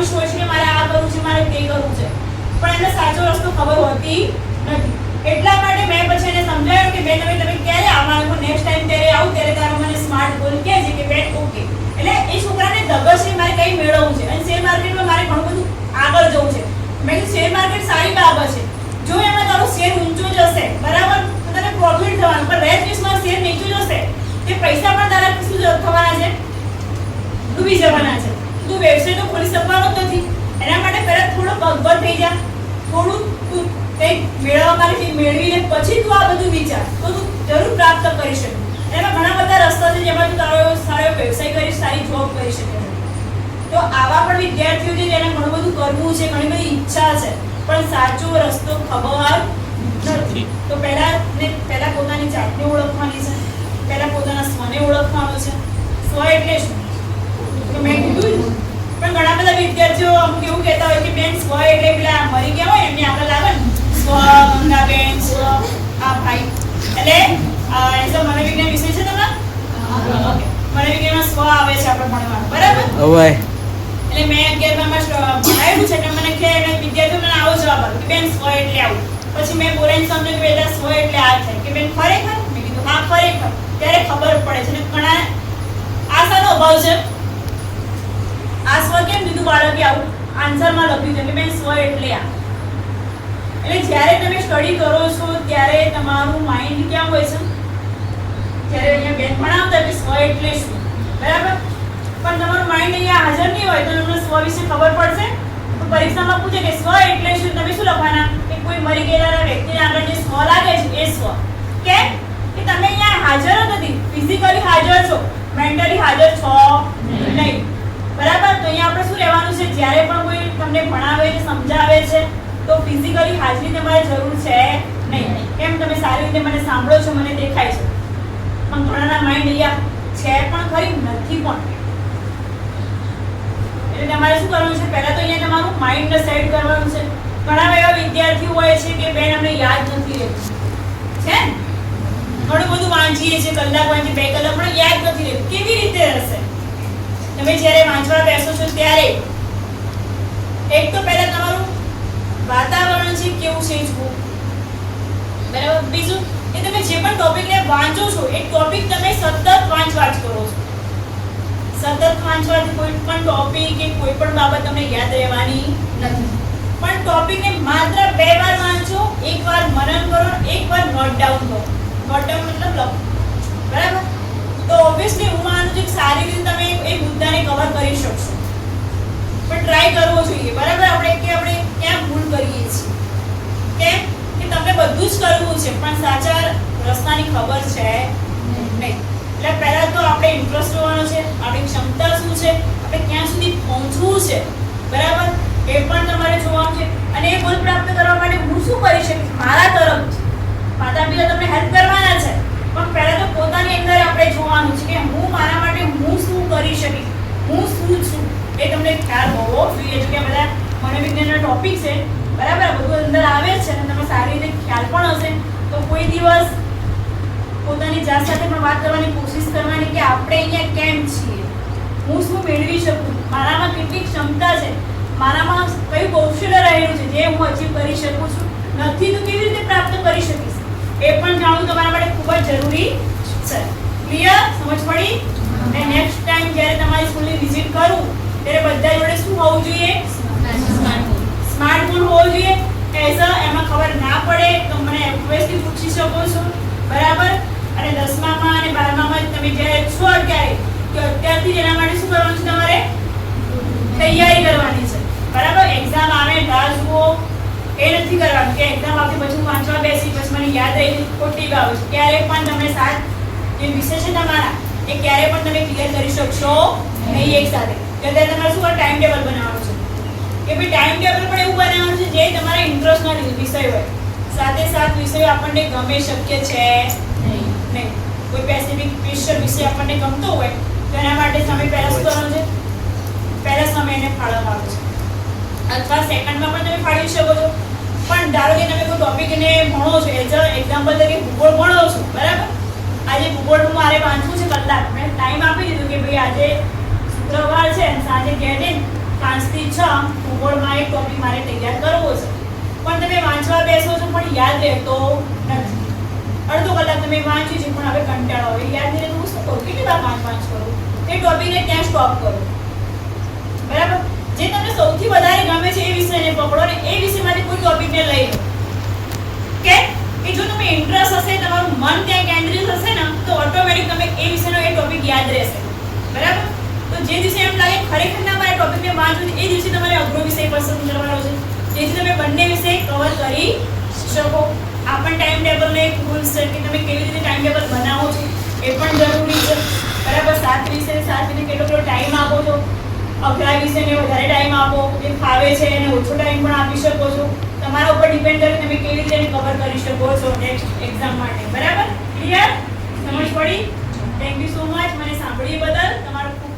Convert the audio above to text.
ખુશ હોય છે કે મારે આ કરવું છે, મારે તે કરવું છે, પણ એમને સાચો રસ્તો ખબર હોતી નથી. એટલા માટે મેં પછી એને સમજાવ્યું કે બેન તમે ક્યારે આવવાનું, નેક્સ્ટ ટાઈમ ત્યારે આવું ત્યારે તારો મને સ્માર્ટ બોલ કહેજે કે બેન ઓકે. એટલે એ છોકરાને ધગશ છે મારે કંઈ મેળવવું છે અને શેર માર્કેટમાં મારે ઘણું બધું આગળ જવું છે. મેં કીધું શેર માર્કેટ સારી બાબત છે, જો એમાં તારો શેર ઊંચો જશે બરાબર તો તને પ્રોફિટ થવાનું, પણ રેટ વીસમાં શેર નીચું જશે તે પૈસા પણ તારા શું થવાના છે, ડૂબી જવાના છે. તું વેબસાઈટ તો ખોલી શકવાનો જ નથી. એના માટે પહેલા થોડો પગભર થઈ જા, થોડું તું કંઈક મેળવવા માટે મેળવીને પછી તું આ બધું વિચાર તો તું જરૂર પ્રાપ્ત કરી શકે. એમાં ઘણા બધા રસ્તા છે જેમાં તું તારો સારો વ્યવસાય કરી સારી જોબ કરી શકે છે. તો આવા પણ વિદ્યાર્થીઓ છે જેને ઘણું બધું કરવું છે, ઘણી બધી ઈચ્છા છે, પણ સાચો રસ્તો ખબર નથી. તો પહેલા પોતાની જાતને ઓળખવાની છે, પહેલા પોતાના સ્વને ઓળખવાનો છે. સ્વ એટલે શું તો મેં કીધું, પણ ઘણા બધા વિદ્યાર્થીઓ અમુક એવું કહેતા હોય કે બેન સ્વ એટલે પેલા મરી ગયા હોય એમની આગળ લાગે ને સ્વ, ગંગાબેન, સ્વ આ ભાઈ એટલે એઝ અ મનોવિજ્ઞાન વિષય છે તમારા? ઓકે, મનોવિજ્ઞાનમાં સ્વ આવે છે આપણે ભણવાનું બરાબર. હવે એટલે મેં 11માં ભણાવ્યું છે એટલે મને કે વિદ્યાર્થીઓ મને આવો જવાબ આપ્યો કે બેન સ્વ એટલે આવું. પછી મેં બોલાઈને સમજો કે બેટા સ્વ એટલે આ થાય કે બેન ખરેખર, મેં કીધું હા ખરેખર. ત્યારે ખબર પડે છે ને ઘણા આશાનો અભાવ છે. આ સ્વ કેમ કીધું બાળકે આવું આન્સરમાં લખ્યું છે કે બેન સ્વ એટલે આ. એટલે જ્યારે તમે સ્ટડી કરો છો ત્યારે તમારું માઇન્ડ ક્યાં હોય છે, જ્યારે અહીંયા બેન ભણાવતા કે સ્વ એટલે શું બરાબર, પણ તમારું માઇન્ડ અહીંયા હાજર નહીં હોય તો તમને સ્વ વિશે ખબર પડશે. તો પરીક્ષામાં પૂછે કે સ્વ એટલે શું, તમે શું લખવાના કે કોઈ મરી ગયેલા વ્યક્તિને આગળ જે સ્વ લાગે છે એ સ્વ. કેમ કે તમે અહીંયા હાજર જ નથી, ફિઝિકલી હાજર છો, મેન્ટલી હાજર છો નહીં બરાબર. તો અહીંયા આપણે શું રહેવાનું છે, જ્યારે પણ કોઈ તમને ભણાવે છે સમજાવે છે તો ફિઝિકલી હાજરી તમારે જરૂર છે નહીં. કેમ તમે સારી રીતે મને સાંભળો છો, મને દેખાય છે, પણ ઘણાના માઇન્ડ અહીંયા છે પણ ખરી નથી પણ. એટલે તમારે શું કરવાનું છે, પહેલા તો અહીંયા તમારું માઇન્ડને સેટ કરવાનું છે. ઘણા એવા વિદ્યાર્થીઓ હોય છે કે બેન અમને યાદ નથી રહેતું છે, ઘણું બધું વાંચીએ છીએ, કલાક વાંચીએ 2 કલાક પણ યાદ નથી રહેતું. કેવી રીતે રહેશે? તમે જ્યારે વાંચવા બેસો છો ત્યારે એક તો પહેલા તમારું વાતાવરણ છે કેવું છે જુઓ બરાબર. બીજું કે તમે જે પણ ટોપિકને વાંચો છો એ ટોપિક તમે સતત વાંચ કરો છો. સતત વાંચવાથી કોઈ પણ ટોપિક કે કોઈ પણ બાબત તમને યાદ રહેવાની નથી. પણ ટોપિકને માત્ર 2 વાર વાંચો, એકવાર મનન કરો, એકવાર નોટ ડાઉન કરો. નોટ ડાઉન મતલબ લખો બરાબર. તો ઓબ્વિયસલી હું માનું છું કે સારી રીતે તમે એ મુદ્દાને કવર કરી શકશો, પણ ટ્રાય કરવો જોઈએ બરાબર. આપણે ક્યાં ભૂલ કરીએ છીએ કેમ કે તમને બધું જ કરવું છે પણ સાચા રસ્તાની ખબર છે નહીં. એટલે પહેલા તો આપણે ઇન્ટરેસ્ટ હોવાનો છે, આપણી ક્ષમતા શું છે, આપણે ક્યાં સુધી પહોંચવું છે બરાબર એ પણ તમારે જોવાનું છે. અને એ ગોલ પ્રાપ્ત કરવા માટે હું શું કરી શકીશ મારા તરફથી. માતા પિતા તમને હેલ્પ કરવાના છે પણ પહેલા તો પોતાની અંદર આપણે જોવાનું છે કે હું મારા માટે હું શું કરી શકીશ, હું શું છું એ તમને ખ્યાલ હોવો જોઈએ. જો કે બધા મનોવિજ્ઞાનના ટોપિક છે બરાબર, બધું અંદર આવે છે અને તમે સારી રીતે ખ્યાલ પણ હશે તો કોઈ દિવસ પોતાની જાત સાથે પણ વાત કરવાની કોશિશ કરવાની કે આપણે અહીંયા કેમ છીએ, હું શું મેળવી શકું, મારામાં કેટલી ક્ષમતા છે, મારામાં કયું કૌશલ્ય રહેલું છે જે હું અચીવ કરી શકું છું, નથી તો કેવી રીતે પ્રાપ્ત કરી શકીશ એ પણ જાણવું તમારા માટે ખૂબ જ જરૂરી છે. ક્લિયર? સમજ પડી? અને નેક્સ્ટ ટાઈમ જ્યારે તમારી સ્કૂલની વિઝિટ કરું ત્યારે બધા જોડે શું હોવું જોઈએ, સ્માર્ટફોન હોવો જોઈએ. એમાં ખબર ના પડે તો મને ઓબ્વિયસલી પૂછી શકો છો બરાબર. અને 10મામાં અને 12મામાં તમે જ્યારે છો ત્યારે કે અત્યારથી એના માટે શું કરવાનું છે, તમારે તૈયારી કરવાની છે બરાબર. એક્ઝામ આવે રાહ જુઓ એ નથી કરવાનું કે એક્ઝામ આવતી પછી વાંચવા બેસી પછી મને યાદ રહી ખોટી બાબત છે. ક્યારેય પણ તમે જે વિષય છે તમારા એ ક્યારે પણ તમે ક્લિયર કરી શકશો નહીં એક સાથે. ત્યારે તમારે શું ટાઈમ ટેબલ બનાવવાનું છે કે ભાઈ ટાઈમ ટેબલ પણ એવું બનાવવાનું છે જે તમારા ઇન્ટરેસ્ટના વિષય હોય. સાથે વિષયો આપણને ગમે શક્ય છે નહીં. કોઈ સ્પેસિફિક વિષય આપણને ગમતો હોય તો એના માટે તમે પહેલા શું કરવાનું છે, પહેલા સમય એને ફાળવવાનો છે અથવા સેકન્ડમાં પણ તમે ફાળવી શકો છો. પણ ધારો કે તમે કોઈ ટોપિકને ભણો છો, એઝ અ એક્ઝામ્પલ તરીકે ભૂગોળ ભણો છો બરાબર. આજે ભૂગોળનું મારે વાંચવું છે કલાક, મેં ટાઈમ આપી દીધું કે ભાઈ આજે શુક્રવાર છે અને સાંજે ઘેર જઈને 5 થી 6 ભૂગોળમાં એક ટોપિક મારે તૈયાર કરવો છે, પણ તમે વાંચવા બેસો છો પણ યાદ રહેતો નથી. અડધો કલાક તમે વાંચ્યું છે પણ હવે કંટાળો આવે, યાદ નહીં રહેતું, શું કરું, કેટલી વાર વાંચ કરું, એ ટોપિકને ત્યાં સ્ટોપ કરો. બરાબર? જે તમને સૌથી વધારે ગમે છે એ વિષયને પકડો અને એ વિષયમાંથી કોઈ ટોપિકને લઈ લો. કે જો તમે ઇન્ટરેસ્ટ હશે, તમારું મન ત્યાં કેન્દ્રિત હશે ને, તો ઓટોમેટિક તમે એ વિષયનો એ ટોપિક યાદ રહેશે. બરાબર? તો જે દિવસે એમ લાગે ખરેખર ના મારે ટોપિકને વાંચવું છે, એ દિવસે તમારે અઘરો વિષય પસંદ કરવાનો છે, જેથી તમે બંને વિષય કવર કરી શકો. આ પણ ટાઈમ ટેબલનો એક રૂલ્સ છે કે તમે કેવી રીતે ટાઈમ ટેબલ બનાવો છો એ પણ જરૂરી છે. બરાબર? 7 વિષય 7 વિષય કેટલો ટાઈમ આપો છો, અઘરા વિષયને વધારે ટાઈમ આપો, જે ફાવે છે એને ઓછો ટાઈમ પણ આપી શકો છો. તમારા ઉપર ડિપેન્ડ કરે તમે કેવી રીતે એને કવર કરી શકો છો નેક્સ્ટ એક્ઝામ માટે. બરાબર? ક્લિયર? સમજ પડી? થેન્ક યુ સો મચ મને સાંભળી બદલ તમારો ખૂબ